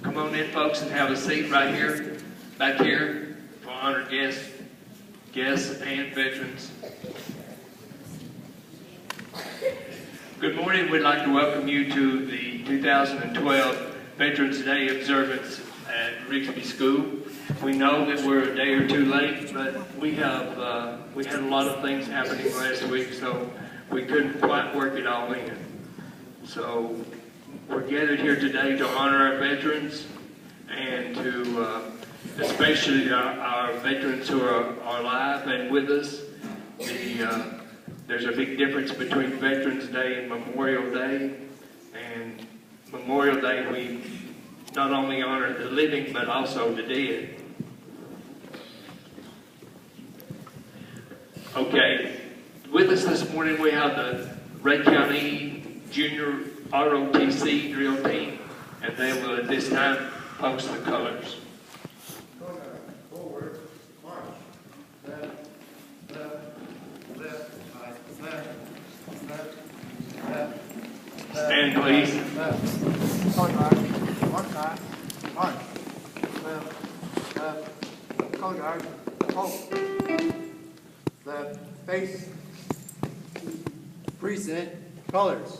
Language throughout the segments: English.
Come on in, folks, and have a seat right here, back here, for honored guests and veterans. Good morning. We'd like to welcome you to the 2012 Veterans Day observance at Rigsby School. We know that we're a day or two late, but we had a lot of things happening last week, so we couldn't quite work it all in. So we're gathered here today to honor our veterans and to especially our veterans who are alive and with us. There's a big difference between Veterans Day and Memorial Day. And Memorial Day, we not only honor the living, but also the dead. Okay, with us this morning we have the Ray County Junior ROTC drill team, and they will at this time post the colors. Forward, march. Left, left, left, right, left, left, left. Stand, please. Left. Color guard. One side. March. Left, left. Color guard. Hold. Left. Face. Precinct. Colors.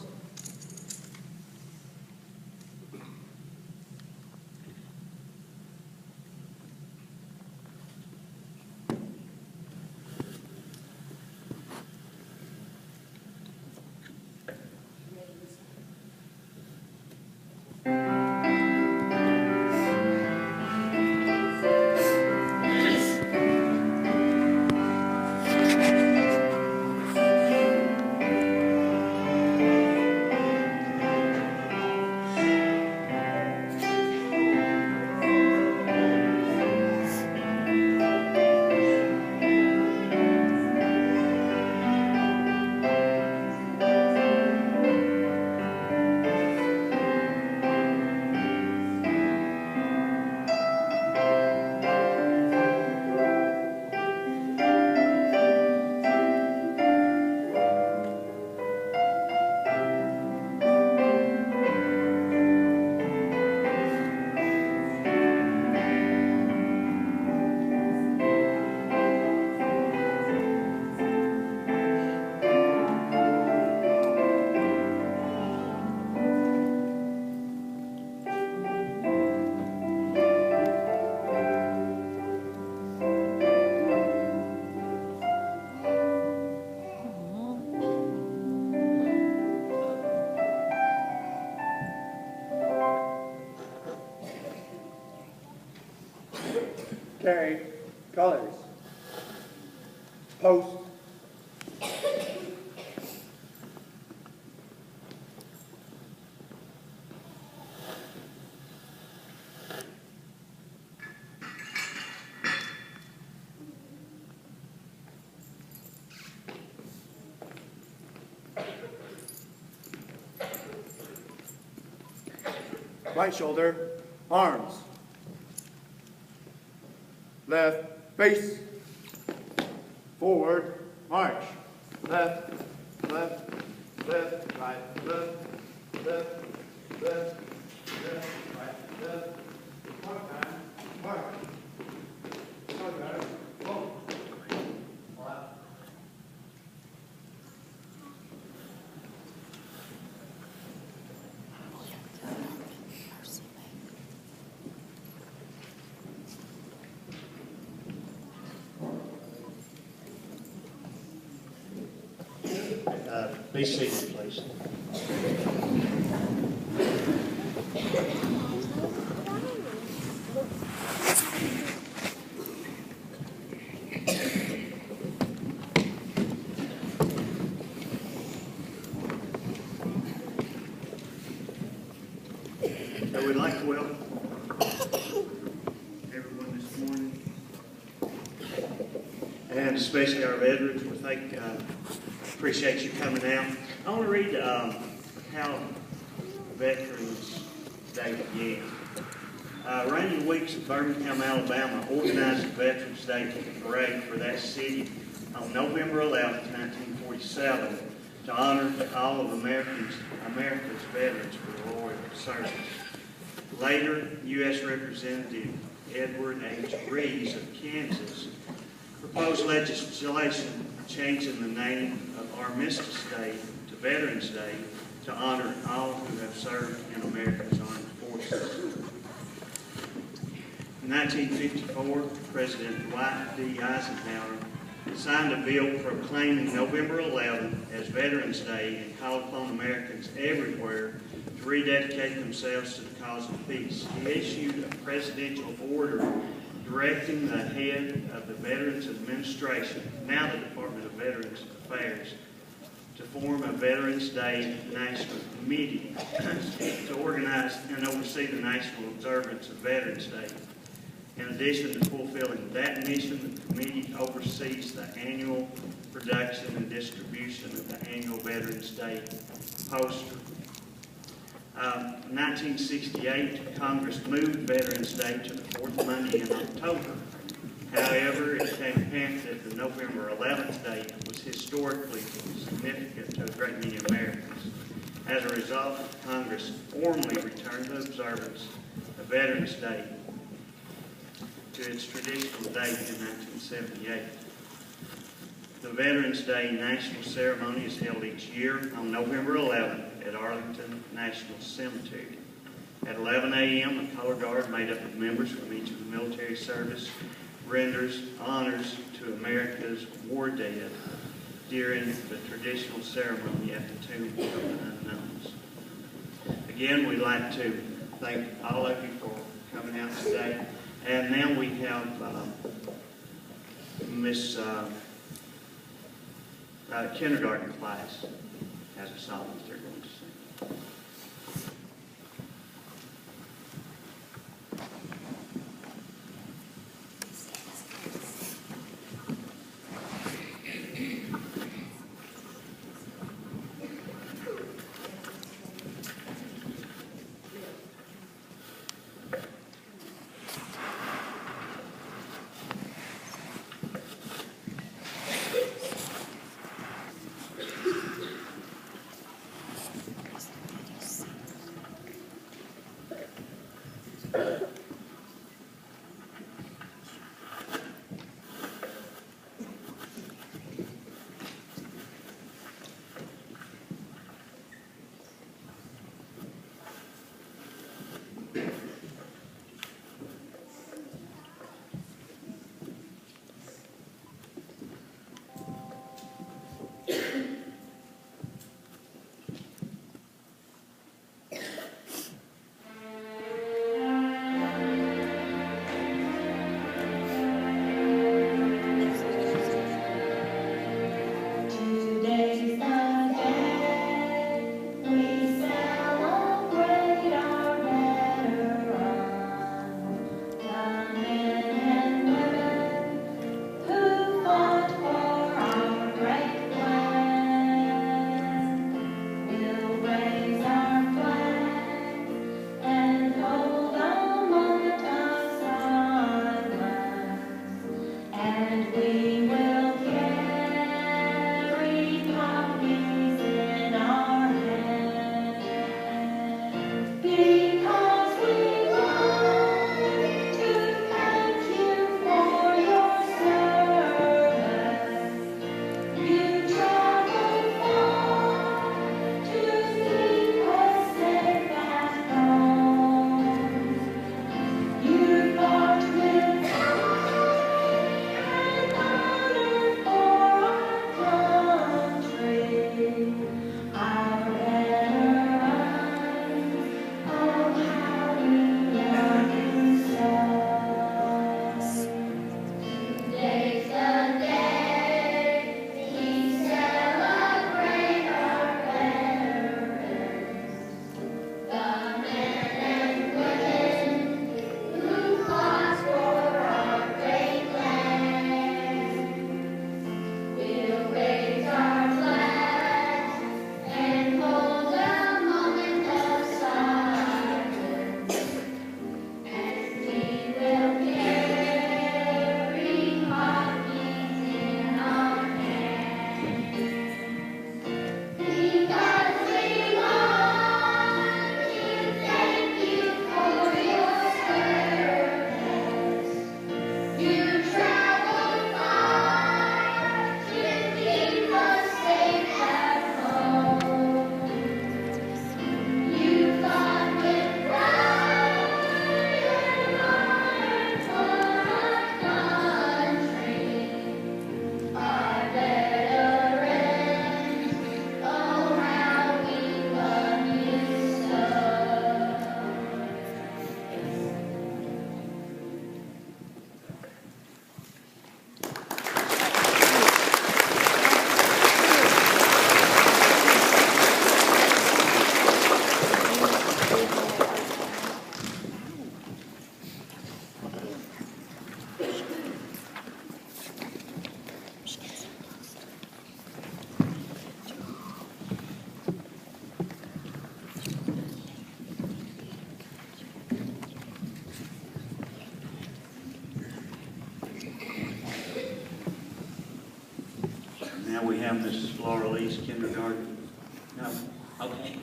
Carry. Colors. Post. Right shoulder, arms. Left, face. Forward, march. Left, left, left, right, left, left, left, left, right, left. One time, march. One time, hold. Left. Be seated, please. I would like to welcome everyone this morning, and especially our veterans. We appreciate you coming out. I want to read how Veterans Day began. Rainy Weeks of Birmingham, Alabama organized the Veterans Day parade for that city on November 11, 1947. to honor all of America's veterans for loyal service. Later, U.S. Representative Edward H. Rees of Kansas proposed legislation changing the name of Armistice Day to Veterans Day to honor all who have served in America's armed forces. In 1954, President Dwight D. Eisenhower signed a bill proclaiming November 11 as Veterans Day and called upon Americans everywhere to rededicate themselves to the cause of peace. He issued a presidential order directing the head of the Veterans Administration, now the Department of Veterans Affairs, to form a Veterans Day National Committee to organize and oversee the national observance of Veterans Day. In addition to fulfilling that mission, the committee oversees the annual production and distribution of the annual Veterans Day poster. In 1968, Congress moved Veterans Day to the fourth Monday in October. However, it came apparent that the November 11th date was historically significant to a great many Americans. As a result, Congress formally returned the observance of Veterans Day to its traditional date in 1978. The Veterans Day National Ceremony is held each year on November 11th at Arlington National Cemetery. At 11 a.m., a color guard made up of members from each of the military service renders honors to America's war dead during the traditional ceremony at the Tomb of the Unknowns. Again, we'd like to thank all of you for coming out today. And now we have Miss kindergarten class has a song that they're going to sing. Now we have Miss Laura Lee's kindergarten. No, okay.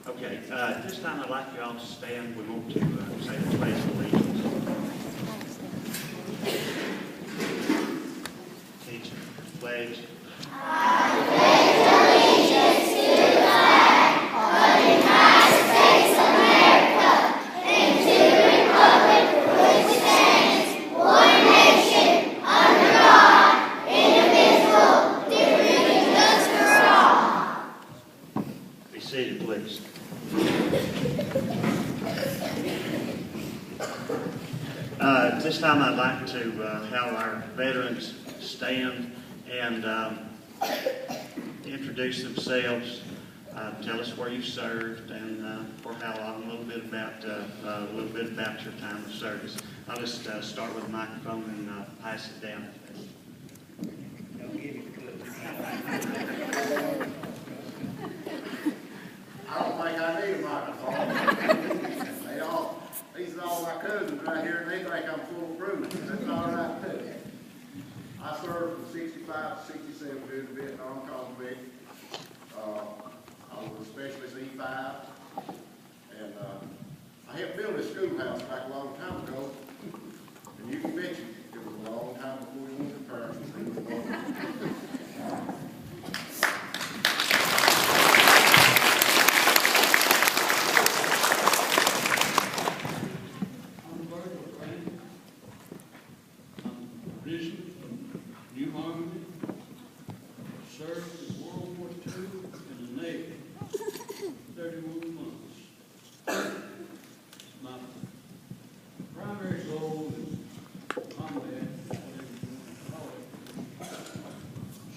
Okay, at this time I'd like you all to stand. We want to say the pledge of allegiance. Teacher, pledge. Be seated, please. At this time, I'd like to have our veterans stand and introduce themselves, tell us where you served and for how long, a little bit about your time of service. I'll just start with the microphone and pass it down. I don't think I need a microphone. These are all my cousins right here, and they think I'm full of proof. That's all right, too. I served from 65 to 67 during the Vietnam conflict. I was a specialist E5, and I helped build this schoolhouse back a long time ago. And you can bet you, it was a long time before you went to parents.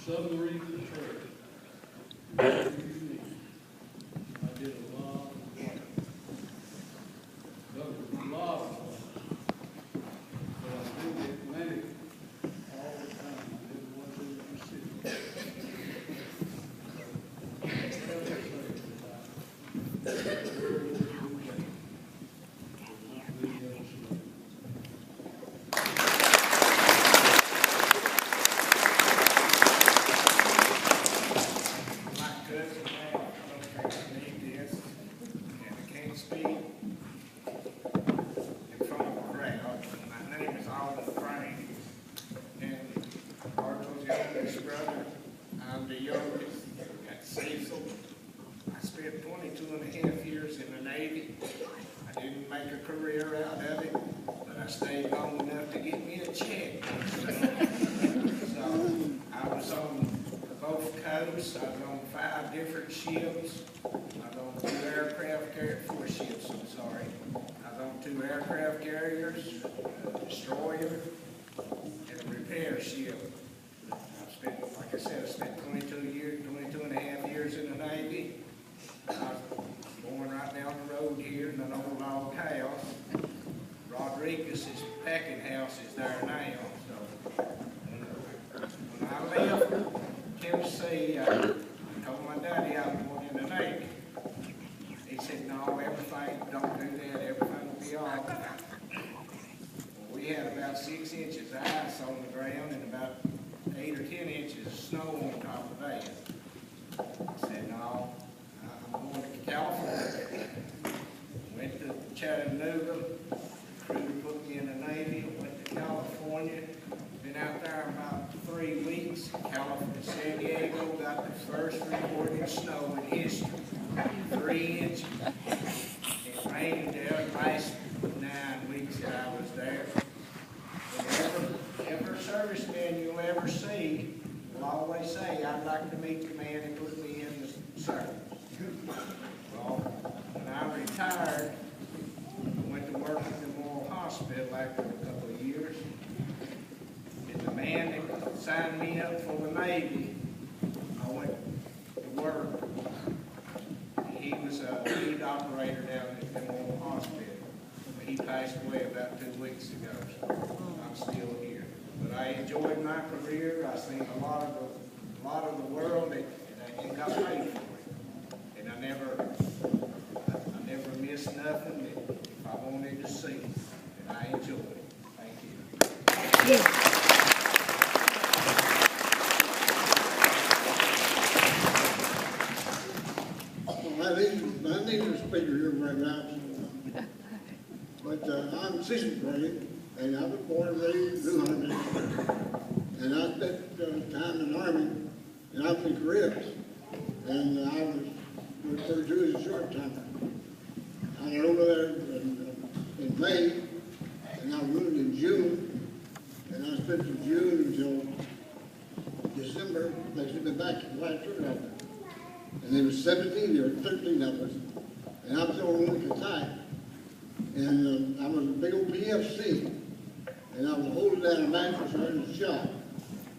Submarine patrol. I did a lot of work. Covered a lot of work. But I did the Atlantic all the time. I didn't want to do the Pacific. I'm the youngest, got Cecil. I spent 22 and a half years in the Navy. I didn't make a career out of it, but I stayed long enough to get me a check. So I was on both coasts. I was on 5 different ships. I was on 2 aircraft carriers, 4 ships, I'm sorry. I was on 2 aircraft carriers, a destroyer, and a repair ship. Like I said, I spent 22 and a half years in the Navy. I was born right down the road here in an old log house. Rodriguez's packing house is there now. So when I left Tennessee, I told my daddy I was going in the Navy. He said, no, everything, don't do that, everything will be all right. Well, we had about 6 inches of ice on the ground and about 8 or 10 inches of snow on top of that. I said, no, I'm going to California. Went to Chattanooga. The crew put me in the Navy. Went to California. Been out there about 3 weeks. California, San Diego got the first recorded snow in history. 3 inches. It rained there the last 9 weeks that I was there. Every serviceman you'll ever see will always say, I'd like to meet the man who put me in the service. Well, when I retired, I went to work at the Memorial Hospital after a couple of years. And the man that signed me up for the Navy, I went to work. He was a lead operator down at the Memorial Hospital. He passed away about 2 weeks ago, so I'm still here. But I enjoyed my career. I seen a lot of the world, and I got paid for it. And I never missed nothing. If I I wanted to see, and I enjoyed it. Thank you. My name is Peter here right now, but I'm Cecil grade, and I was born and raised in the Army, and I spent time in the Army, and I was in Korea, and I was referred to as a short timer. I got over there in May, and I moved in June, and I spent from June until December. They sent me back to the last trip. And there was 17 or 13 of us, and I was the only one that could type. And I was a big old PFC, and I was holding down a mattress right in the shop.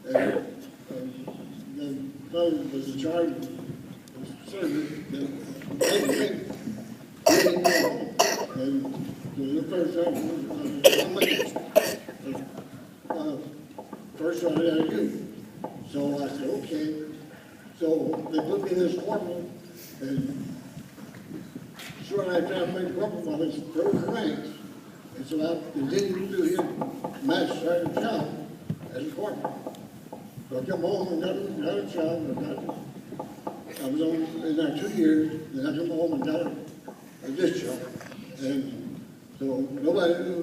And the fellow was in charge of the service that gave me. And the first time, I had you. So I said, okay. So they put me in this corporal, and shortly after I made corporal, I was thrown in the ranks. And so I continued to do his master sergeant job as a corporal. So I come home and got a job. I was in there 2 years, then I come home and got a discharge. And so nobody knew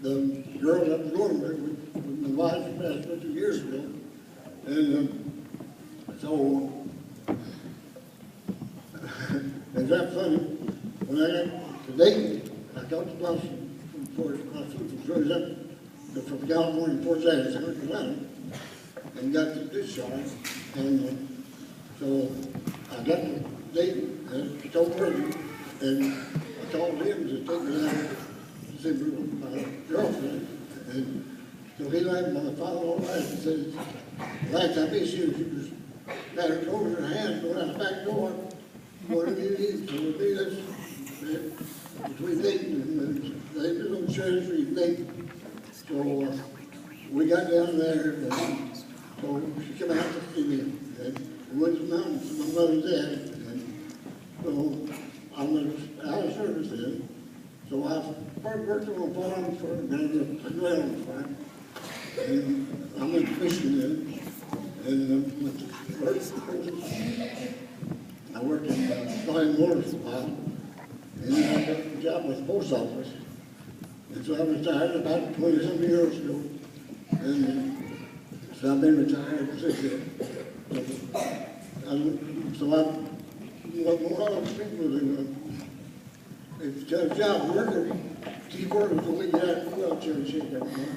the girl that was going there with my wife passed away 2 years ago. And so, is that funny? When I got to Dayton, I got the bus from California, Fort Jackson, South Carolina, and got the discharge. And so I got to Dayton, and I told Virgil, and I called him to take me out to see my girlfriend. And so he left my father all right and said, last time he she was got her clothes in her hands going out the back door. What do you need? So we'll be this between Dayton and they live on Cherry Street, Dayton. So we got down there, and so she came out to see me, and we went to the mountains to my mother's dad. And so I was out of service then. So I first worked on a farm for a ground farm, and I went fishing then. And went to work. I worked in Flying Water for a while, and then I got a job with the post office. And so I retired about 20-some years ago, and so I've been retired since then. So a lot of people that if you got a job working, keep working until we get out of the wheelchair and shake everything.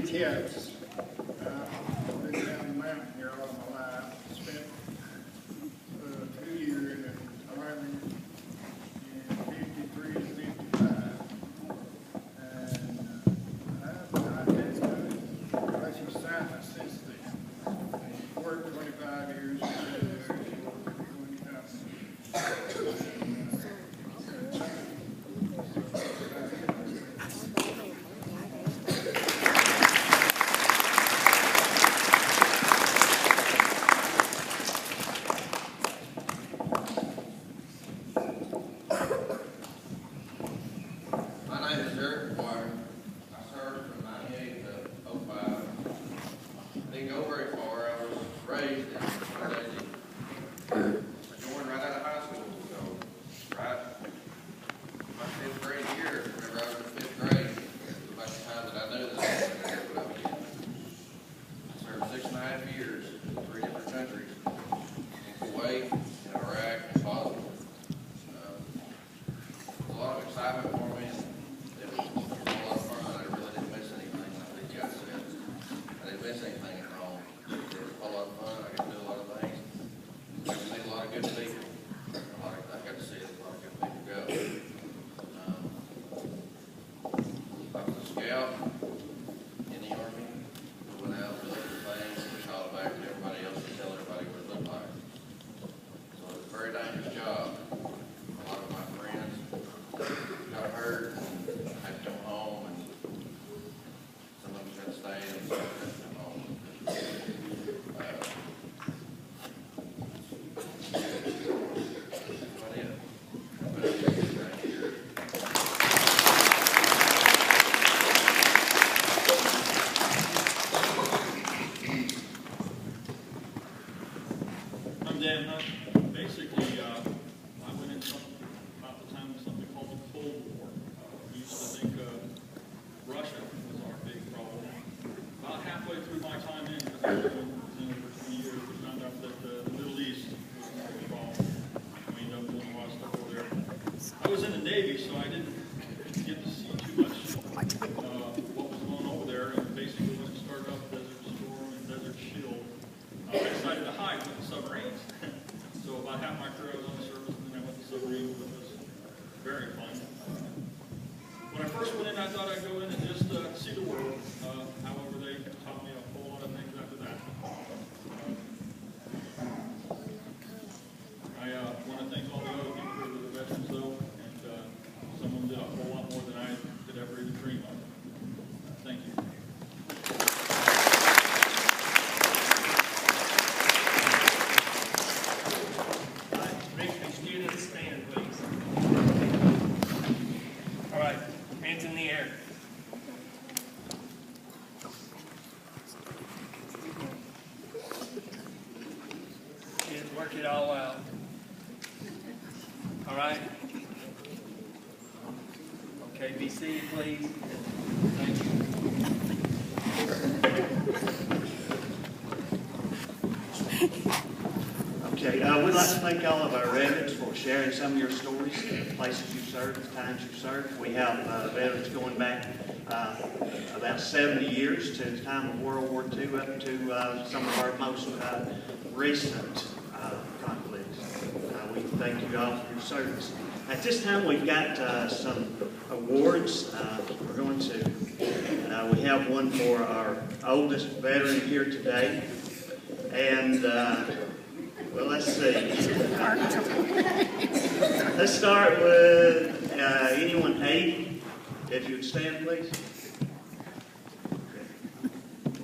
Kids. I've been down the mountain here all my life. Spent 2 years in the Army in 53 to 55. And I've been to Russian science since then. Worked 25 years in the military, worked 20 Dan. Basically, I went in about the time of something called the Cold War. We used to think Russia was our big problem. About halfway through my time in, because I was in it for 20 years, we found out that the Middle East was a big problem. We ended up doing a lot of stuff over there. I was in the Navy, so I didn't get to see too much what was going on over there. And basically, when it started up Desert Storm and Desert Shield, I decided to hide with the submarines. So about half my career I was on the surface, and then I went to submarines, which was very fun. When I first went in, I thought I'd go in and just see the world. However, they taught me a whole lot of things after that. I want to thank all the other people who were the veterans, though, and some of them did a whole lot more than I could ever even dream of. Thank you. Rigsby students, stand, please. All right, hands in the air. Just work it all out. All right. Okay, be seated, please. Thank you. Okay, we'd like to thank all of our veterans for sharing some of your stories, the places you served, the times you served. We have veterans going back about 70 years to the time of World War II up to some of our most recent conflicts. We thank you all for your service. At this time, we've got some awards. We're going to, we have one for our oldest veteran here today. And, well, let's see. Let's start with anyone 80. If you'd stand, please.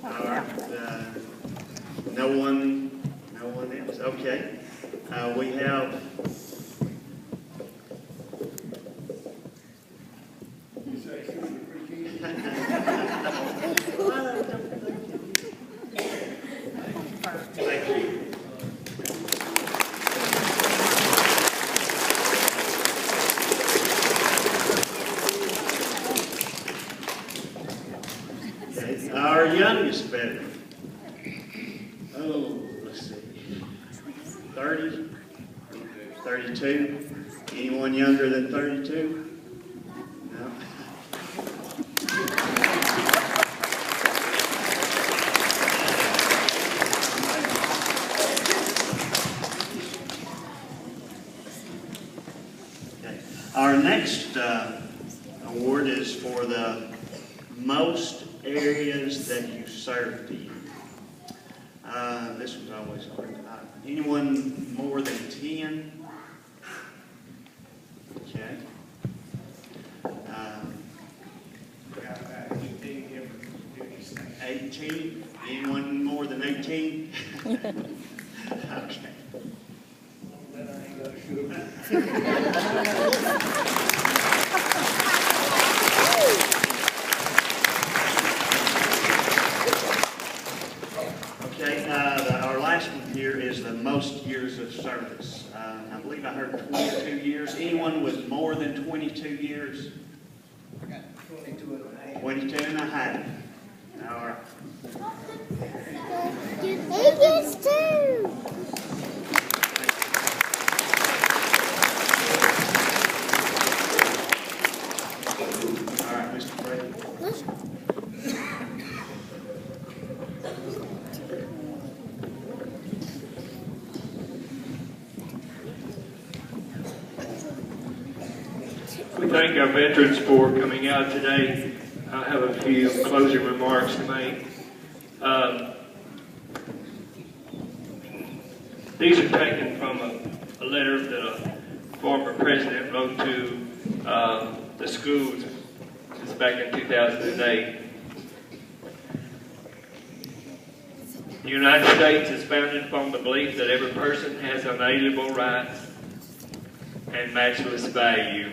All right. No one else. Okay. We have. Thank you. Okay. Our youngest veteran. Oh, let's see. 30, 32. Anyone younger than 32? No. Our next award is for the most areas that you served in. This was always hard. Anyone more than 10? Okay. 18? Anyone more than 18? Okay. Okay, our last one here is the most years of service. I believe I heard 22 years. Anyone with more than 22 years? I got 22 and a half. 22 and a half. All right. He gets two. All right, Mr. Brady. We thank our veterans for coming out today. I have a few closing remarks to make. These are taken from a letter that a former president wrote to the schools. It's back in 2008. The United States is founded upon the belief that every person has unalienable rights and matchless value.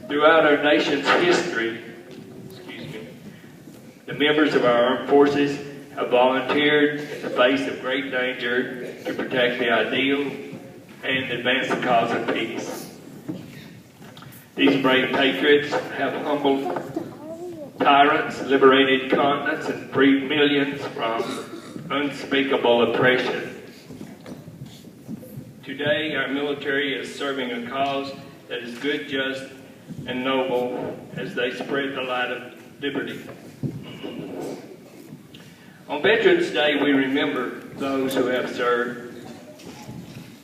Throughout our nation's history, the members of our armed forces have volunteered in the face of great danger to protect the ideal and advance the cause of peace. These brave patriots have humbled tyrants, liberated continents, and freed millions from unspeakable oppression. Today, our military is serving a cause that is good, just, and noble as they spread the light of liberty. On Veterans Day, we remember those who have served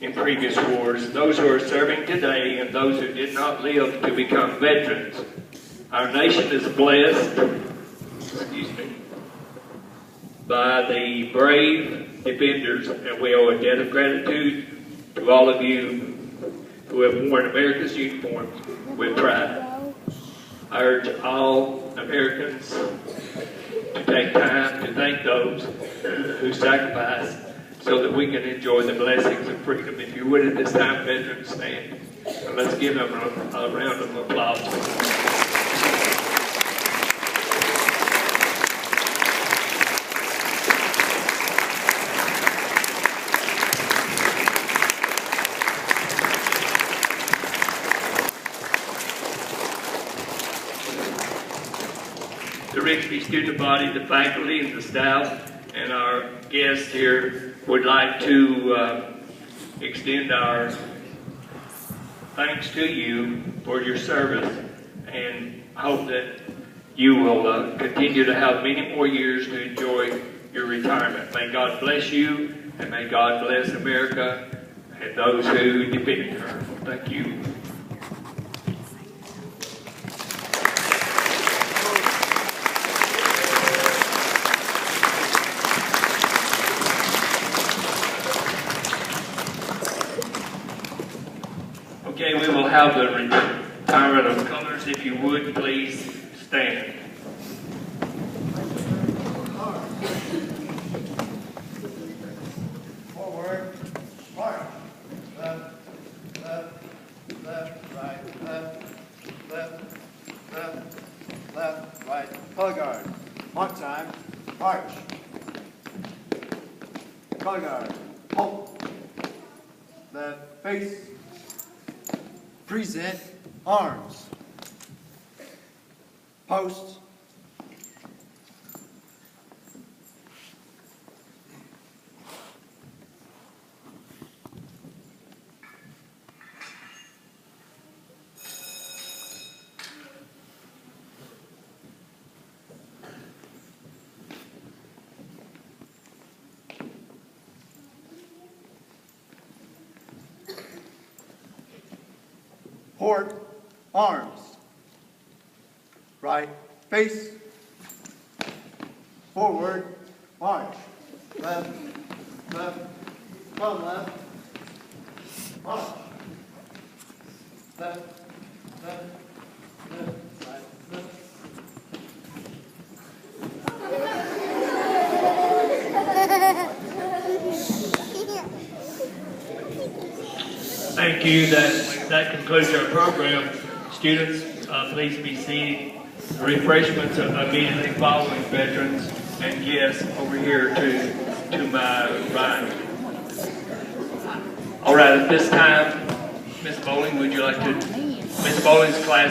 in previous wars, those who are serving today, and those who did not live to become veterans. Our nation is blessed, by the brave defenders, and we owe a debt of gratitude to all of you who have worn America's uniforms with pride. I urge all Americans to take time to thank those who sacrifice so that we can enjoy the blessings of freedom. If you would at this time, veterans, stand. And let's give them a round of applause. The Rigsby student body, the faculty and the staff, and our guests here would like to extend our thanks to you for your service and hope that you will continue to have many more years to enjoy your retirement. May God bless you, and may God bless America and those who defend her. Thank you. Okay, we will have the retirement of colors. If you would, please stand. Forward, march. Left, left, left, right, left, left, left, left, right. Color guard. March time. March. Color guard. Halt. Left, face. Present arms. Post. Port arms. Right face. Forward march. Left, left, come left. March. Left, left, left, right, left. Thank you. That concludes our program. Students, please be seated. Refreshments immediately following veterans, and yes, over here to my right. All right, at this time, Ms. Bowling, would you like to? Ms. Bowling's class